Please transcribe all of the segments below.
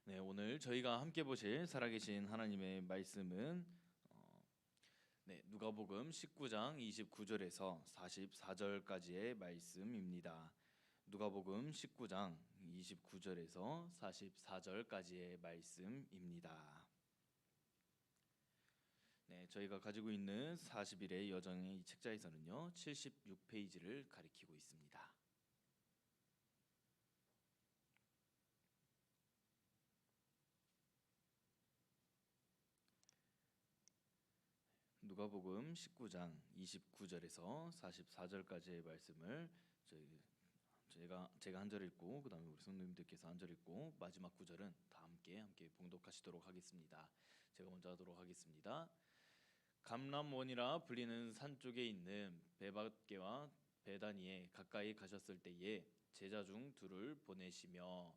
네, 오늘 저희가 함께 보실 살아계신 하나님의 말씀은 누가복음 19장 29절에서 44절까지의 말씀입니다. 누가복음 19장 29절에서 44절까지의 말씀입니다. 네, 저희가 가지고 있는 40일의 여정의 이 책자에서는요 76페이지를 가리키고 있습니다. 누가복음 19장 29절에서 44절까지의 말씀을 제가 한 절 읽고 그다음에 우리 성도님들께서 한 절 읽고 마지막 구절은 다 함께 봉독하시도록 하겠습니다. 제가 먼저 하도록 하겠습니다. 감람원이라 불리는 산 쪽에 있는 베박게와 베다니에 가까이 가셨을 때에 제자 중 둘을 보내시며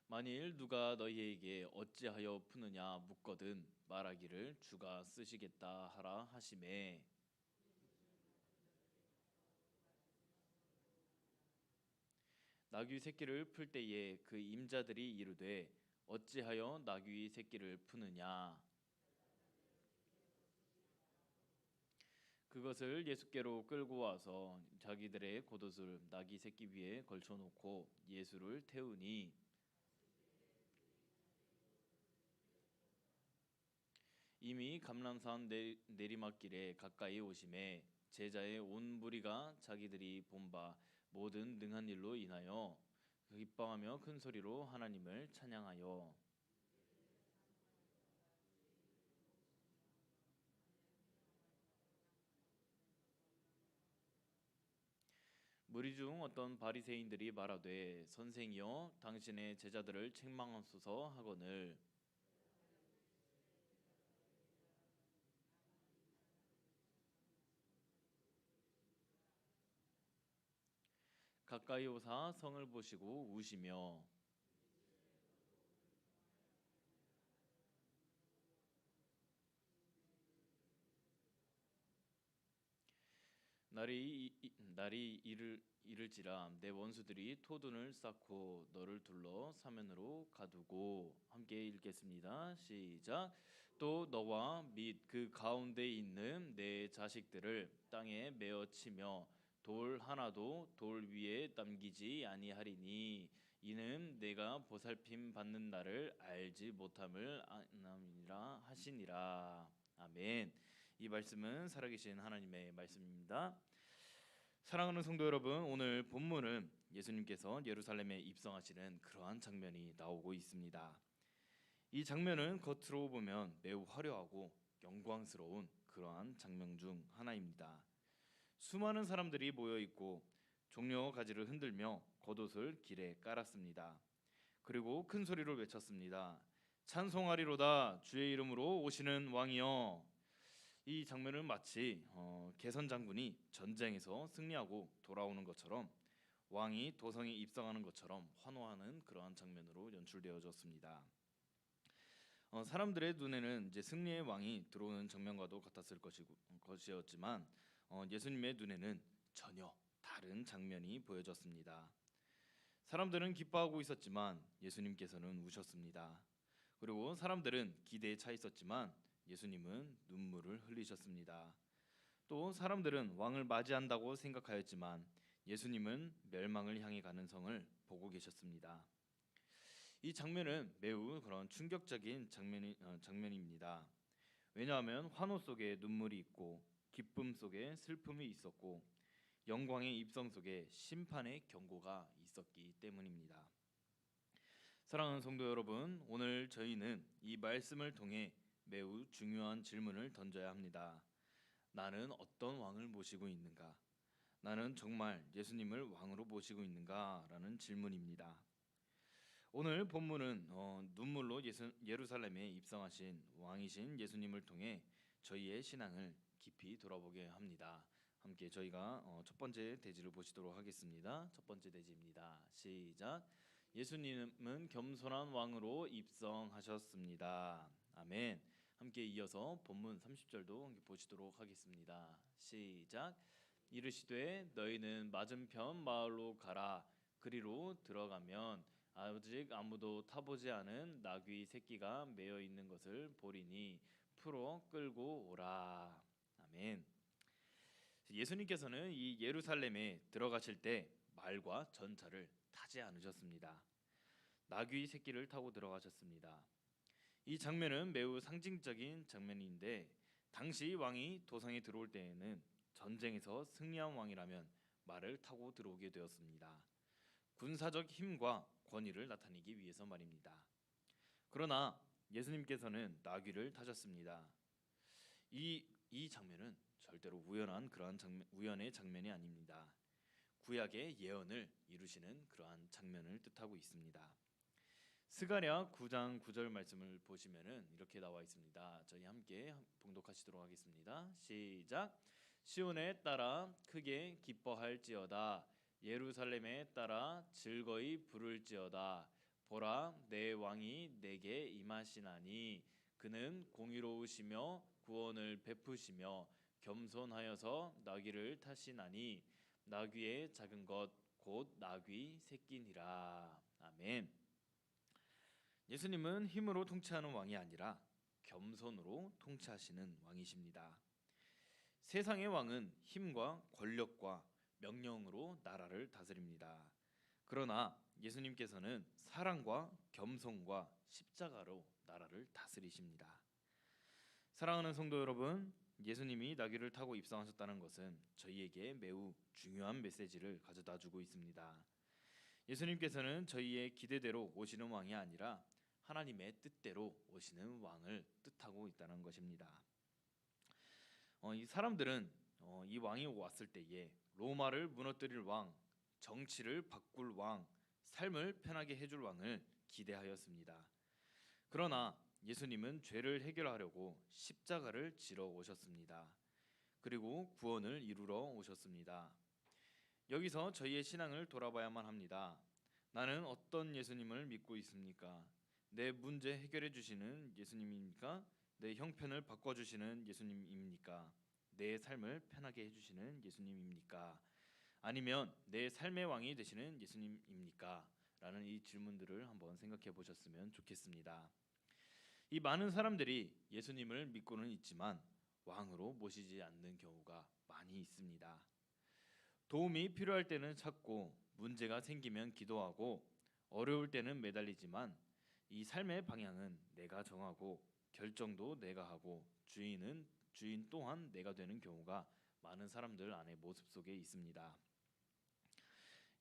만일 누가 너희에게 어찌하여 푸느냐 묻거든 말하기를 주가 쓰시겠다 하라 하시매 나귀 새끼를 풀 때에 그 임자들이 이르되 어찌하여 나귀 새끼를 푸느냐 그것을 예수께로 끌고 와서 자기들의 겉옷을 나귀 새끼 위에 걸쳐 놓고 예수를 태우니 이미 감람산 내리막길에 가까이 오심에 제자의 온 무리가 자기들이 본 바 모든 능한 일로 인하여 기뻐하며 큰 소리로 하나님을 찬양하여 무리 중 어떤 바리새인들이 말하되 선생이여 당신의 제자들을 책망하소서 하거늘 가까이 오사 성을 보시고 우시며 날이 이를지라 내 원수들이 토둔을 쌓고 너를 둘러 사면으로 가두고 함께 읽겠습니다. 시작. 또 너와 및 그 가운데 있는 내 자식들을 땅에 메어 치며 돌 하나도 돌 위에 남기지 아니하리니 이는 내가 보살핌 받는 날을 알지 못함을 아니라 하시니라. 아멘. 이 말씀은 살아계신 하나님의 말씀입니다. 사랑하는 성도 여러분, 오늘 본문은 예수님께서 예루살렘에 입성하시는 그러한 장면이 나오고 있습니다. 이 장면은 겉으로 보면 매우 화려하고 영광스러운 그러한 장면 중 하나입니다. 수많은 사람들이 모여 있고 종려 가지를 흔들며 겉옷을 길에 깔았습니다. 그리고 큰 소리로 외쳤습니다. 찬송하리로다 주의 이름으로 오시는 왕이여. 이 장면은 마치 개선 장군이 전쟁에서 승리하고 돌아오는 것처럼 왕이 도성에 입성하는 것처럼 환호하는 그러한 장면으로 연출되어졌습니다. 사람들의 눈에는 이제 승리의 왕이 들어오는 장면과도 같았을 것이었지만 예수님의 눈에는 전혀 다른 장면이 보여졌습니다. 사람들은 기뻐하고 있었지만 예수님께서는 우셨습니다. 그리고 사람들은 기대에 차 있었지만 예수님은 눈물을 흘리셨습니다. 또 사람들은 왕을 맞이한다고 생각하였지만 예수님은 멸망을 향해 가는 성을 보고 계셨습니다. 이 장면은 매우 그런 충격적인 장면입니다. 왜냐하면 환호 속에 눈물이 있고 기쁨 속에 슬픔이 있었고 영광의 입성 속에 심판의 경고가 있었기 때문입니다. 사랑하는 성도 여러분, 오늘 저희는 이 말씀을 통해 매우 중요한 질문을 던져야 합니다. 나는 어떤 왕을 모시고 있는가? 나는 정말 예수님을 왕으로 모시고 있는가? 라는 질문입니다. 오늘 본문은 눈물로 예루살렘에 입성하신 왕이신 예수님을 통해 저희의 신앙을 깊이 돌아보게 합니다. 함께 저희가 첫 번째 대지를 보시도록 하겠습니다. 첫 번째 대지입니다. 시작. 예수님은 겸손한 왕으로 입성하셨습니다. 아멘. 함께 이어서 본문 30절도 함께 보시도록 하겠습니다. 시작. 이르시되 너희는 맞은편 마을로 가라. 그리로 들어가면 아직 아무도 타보지 않은 나귀 새끼가 매어 있는 것을 보리니 풀어 끌고 오라. 아멘. 예수님께서는 이 예루살렘에 들어가실 때 말과 전차를 타지 않으셨습니다. 나귀 새끼를 타고 들어가셨습니다. 이 장면은 매우 상징적인 장면인데, 당시 왕이 도성에 들어올 때에는 전쟁에서 승리한 왕이라면 말을 타고 들어오게 되었습니다. 군사적 힘과 권위를 나타내기 위해서 말입니다. 그러나 예수님께서는 나귀를 타셨습니다. 이 장면은 절대로 우연의 장면이 아닙니다. 구약의 예언을 이루시는 그러한 장면을 뜻하고 있습니다. 스가랴 9장 9절 말씀을 보시면은 이렇게 나와 있습니다. 저희 함께 봉독하시도록 하겠습니다. 시작. 시온에 따라 크게 기뻐할지어다. 예루살렘에 따라 즐거이 부를지어다. 보라, 내 왕이 내게 임하시나니 그는 공의로우시며 구원을 베푸시며 겸손하여서 나귀를 타시나니 나귀의 작은 것 곧 나귀 새끼니라. 아멘. 예수님은 힘으로 통치하는 왕이 아니라 겸손으로 통치하시는 왕이십니다. 세상의 왕은 힘과 권력과 명령으로 나라를 다스립니다. 그러나 예수님께서는 사랑과 겸손과 십자가로 나라를 다스리십니다. 사랑하는 성도 여러분, 예수님이 나귀를 타고 입성하셨다는 것은 저희에게 매우 중요한 메시지를 가져다 주고 있습니다. 예수님께서는 저희의 기대대로 오시는 왕이 아니라 하나님의 뜻대로 오시는 왕을 뜻하고 있다는 것입니다. 이 사람들은 이 왕이 왔을 때에 로마를 무너뜨릴 왕, 정치를 바꿀 왕, 삶을 편하게 해줄 왕을 기대하였습니다. 그러나 예수님은 죄를 해결하려고 십자가를 지러 오셨습니다. 그리고 구원을 이루러 오셨습니다. 여기서 저희의 신앙을 돌아봐야만 합니다. 나는 어떤 예수님을 믿고 있습니까? 내 문제 해결해 주시는 예수님입니까? 내 형편을 바꿔주시는 예수님입니까? 내 삶을 편하게 해주시는 예수님입니까? 아니면 내 삶의 왕이 되시는 예수님입니까? 라는 이 질문들을 한번 생각해 보셨으면 좋겠습니다. 이 많은 사람들이 예수님을 믿고는 있지만 왕으로 모시지 않는 경우가 많이 있습니다. 도움이 필요할 때는 찾고 문제가 생기면 기도하고 어려울 때는 매달리지만 이 삶의 방향은 내가 정하고 결정도 내가 하고 주인 또한 내가 되는 경우가 많은 사람들 안의 모습 속에 있습니다.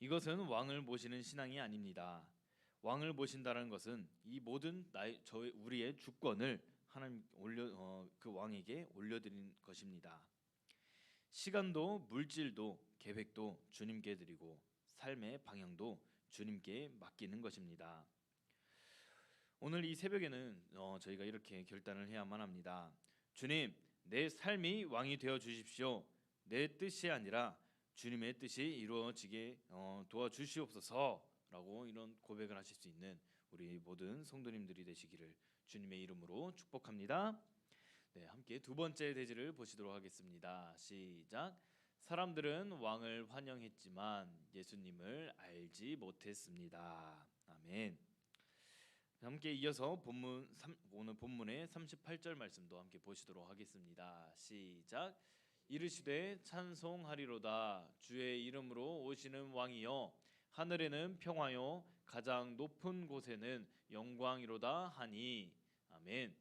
이것은 왕을 모시는 신앙이 아닙니다. 왕을 모신다는 것은 이 모든 우리의 주권을 하나님 그 왕에게 올려드린 것입니다. 시간도 물질도 계획도 주님께 드리고 삶의 방향도 주님께 맡기는 것입니다. 오늘 이 새벽에는 저희가 이렇게 결단을 해야만 합니다. 주님, 내 삶이 왕이 되어 주십시오. 내 뜻이 아니라 주님의 뜻이 이루어지게 도와주시옵소서라고 이런 고백을 하실 수 있는 우리 모든 성도님들이 되시기를 주님의 이름으로 축복합니다. 네, 함께 두 번째 대지를 보시도록 하겠습니다. 시작. 사람들은 왕을 환영했지만 예수님을 알지 못했습니다. 아멘. 함께 이어서 오늘 본문의 38절 말씀도 함께 보시도록 하겠습니다. 시작. 이르시되 찬송하리로다. 주의 이름으로 오시는 왕이여, 하늘에는 평화요 가장 높은 곳에는 영광이로다 하니. 아멘.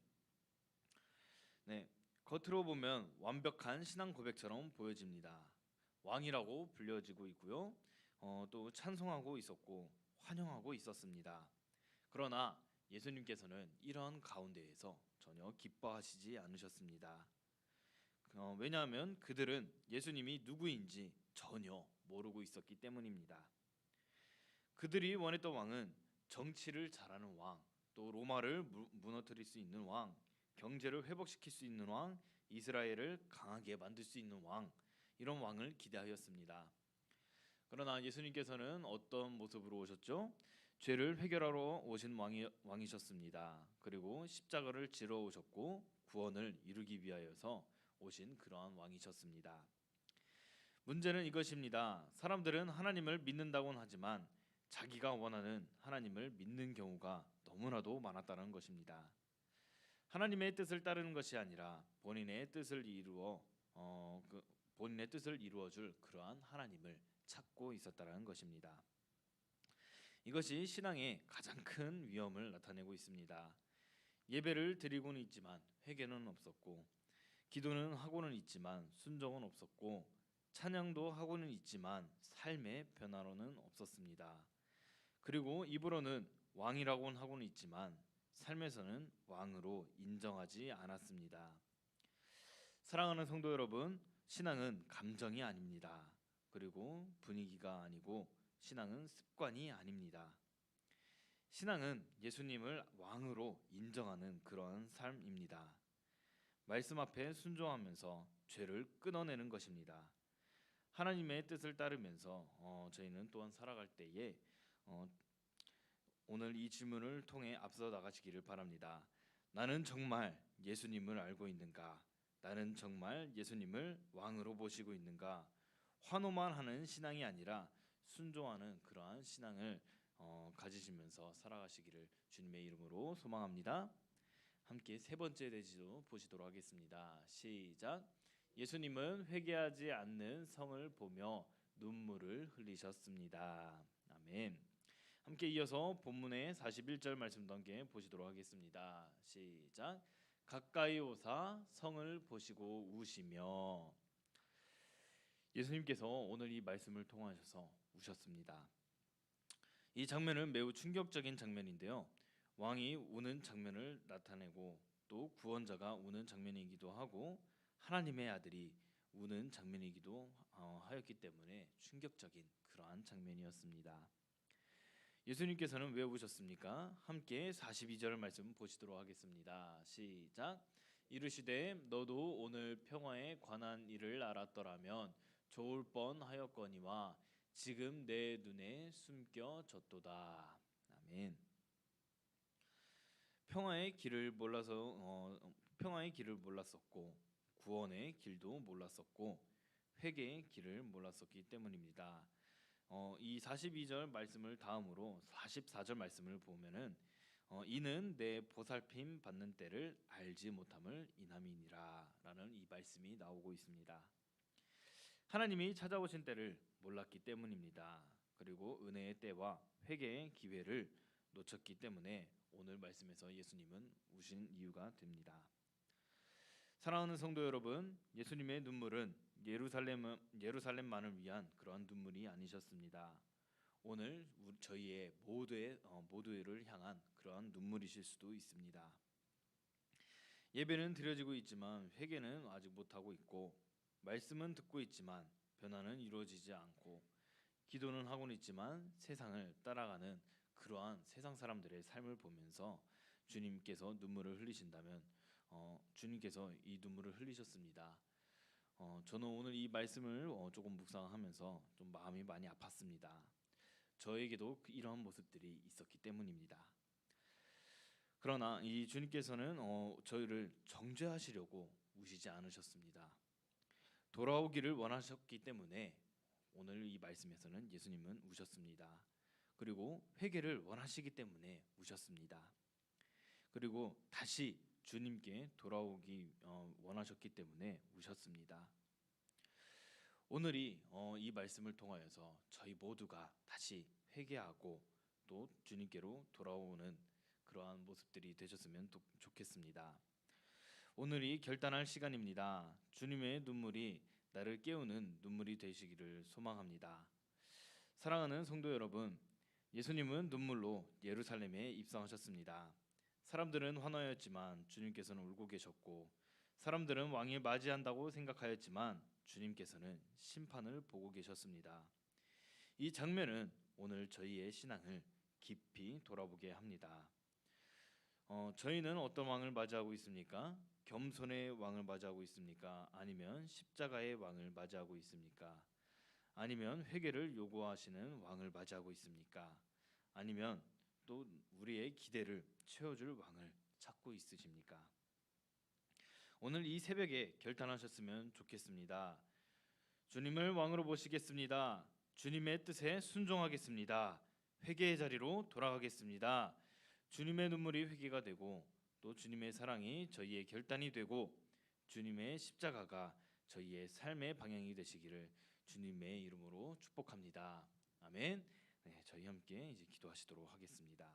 네, 겉으로 보면 완벽한 신앙 고백처럼 보여집니다. 왕이라고 불려지고 있고요. 또 찬송하고 있었고 환영하고 있었습니다. 그러나 예수님께서는 이런 가운데에서 전혀 기뻐하시지 않으셨습니다. 왜냐하면 그들은 예수님이 누구인지 전혀 모르고 있었기 때문입니다. 그들이 원했던 왕은 정치를 잘하는 왕, 또 로마를 무너뜨릴 수 있는 왕, 경제를 회복시킬 수 있는 왕, 이스라엘을 강하게 만들 수 있는 왕, 이런 왕을 기대하였습니다. 그러나 예수님께서는 어떤 모습으로 오셨죠? 죄를 해결하러 오신 왕이셨습니다. 그리고 십자가를 지러 오셨고 구원을 이루기 위하여서 오신 그러한 왕이셨습니다. 문제는 이것입니다. 사람들은 하나님을 믿는다고는 하지만 자기가 원하는 하나님을 믿는 경우가 너무나도 많았다는 것입니다. 하나님의 뜻을 따르는 것이 아니라 본인의 뜻을 이루어줄 그러한 하나님을 찾고 있었다는 것입니다. 이것이 신앙의 가장 큰 위험을 나타내고 있습니다. 예배를 드리고는 있지만 회개는 없었고, 기도는 하고는 있지만 순종은 없었고, 찬양도 하고는 있지만 삶의 변화로는 없었습니다. 그리고 입으로는 왕이라고는 하고는 있지만 삶에서는 왕으로 인정하지 않았습니다. 사랑하는 성도 여러분, 신앙은 감정이 아닙니다. 그리고 분위기가 아니고 신앙은 습관이 아닙니다. 신앙은 예수님을 왕으로 인정하는 그러한 삶입니다. 말씀 앞에 순종하면서 죄를 끊어내는 것입니다. 하나님의 뜻을 따르면서 저희는 또한 살아갈 때에 오늘 이 질문을 통해 앞서 나가시기를 바랍니다. 나는 정말 예수님을 알고 있는가? 나는 정말 예수님을 왕으로 모시고 있는가? 환호만 하는 신앙이 아니라 순종하는 그러한 신앙을 가지시면서 살아가시기를 주님의 이름으로 소망합니다. 함께 세 번째 대지도 보시도록 하겠습니다. 시작. 예수님은 회개하지 않는 성을 보며 눈물을 흘리셨습니다. 아멘. 함께 이어서 본문의 41절 말씀도 함께 보시도록 하겠습니다. 시작. 가까이 오사 성을 보시고 우시며. 예수님께서 오늘 이 말씀을 통하셔서 우셨습니다. 이 장면은 매우 충격적인 장면인데요. 왕이 우는 장면을 나타내고 또 구원자가 우는 장면이기도 하고 하나님의 아들이 우는 장면이기도 하였기 때문에 충격적인 그러한 장면이었습니다. 예수님께서는 왜 우셨습니까? 함께 42절 말씀 보시도록 하겠습니다. 시작. 이르시되 너도 오늘 평화에 관한 일을 알았더라면 좋을 뻔하였거니와 지금 내 눈에 숨겨졌도다. 아멘. 평화의 길을 몰랐었고 구원의 길도 몰랐었고 회개의 길을 몰랐었기 때문입니다. 이 42절 말씀을 다음으로 44절 말씀을 보면은 이는 내 보살핌 받는 때를 알지 못함을 인함이니라라는 이 말씀이 나오고 있습니다. 하나님이 찾아오신 때를 몰랐기 때문입니다. 그리고 은혜의 때와 회개의 기회를 놓쳤기 때문에 오늘 말씀에서 예수님은 우신 이유가 됩니다. 사랑하는 성도 여러분, 예수님의 눈물은 예루살렘만을 위한 그러한 눈물이 아니셨습니다. 오늘 저희의 모두를 향한 그러한 눈물이실 수도 있습니다. 예배는 드려지고 있지만 회개는 아직 못하고 있고, 말씀은 듣고 있지만 변화는 이루어지지 않고, 기도는 하고는 있지만 세상을 따라가는 그러한 세상 사람들의 삶을 보면서 주님께서 눈물을 흘리신다면 주님께서 이 눈물을 흘리셨습니다. 저는 오늘 이 말씀을 조금 묵상하면서 좀 마음이 많이 아팠습니다. 저에게도 이러한 모습들이 있었기 때문입니다. 그러나 이 주님께서는 저희를 정죄하시려고 우시지 않으셨습니다. 돌아오기를 원하셨기 때문에 오늘 이 말씀에서는 예수님은 우셨습니다. 그리고 회개를 원하시기 때문에 우셨습니다. 그리고 다시 주님께 돌아오기 원하셨기 때문에 우셨습니다. 오늘이 이 말씀을 통하여서 저희 모두가 다시 회개하고 또 주님께로 돌아오는 그러한 모습들이 되셨으면 좋겠습니다. 오늘이 결단할 시간입니다. 주님의 눈물이 나를 깨우는 눈물이 되시기를 소망합니다. 사랑하는 성도 여러분, 예수님은 눈물로 예루살렘에 입성하셨습니다. 사람들은 환호하였지만 주님께서는 울고 계셨고, 사람들은 왕을 맞이한다고 생각하였지만 주님께서는 심판을 보고 계셨습니다. 이 장면은 오늘 저희의 신앙을 깊이 돌아보게 합니다. 저희는 어떤 왕을 맞이하고 있습니까? 겸손의 왕을 맞이하고 있습니까? 아니면 십자가의 왕을 맞이하고 있습니까? 아니면 회개를 요구하시는 왕을 맞이하고 있습니까? 아니면 또 우리의 기대를 채워줄 왕을 찾고 있으십니까? 오늘 이 새벽에 결단하셨으면 좋겠습니다. 주님을 왕으로 모시겠습니다. 주님의 뜻에 순종하겠습니다. 회개의 자리로 돌아가겠습니다. 주님의 눈물이 회개가 되고 또 주님의 사랑이 저희의 결단이 되고 주님의 십자가가 저희의 삶의 방향이 되시기를 주님의 이름으로 축복합니다. 아멘. 네, 저희 함께 이제 기도하시도록 하겠습니다.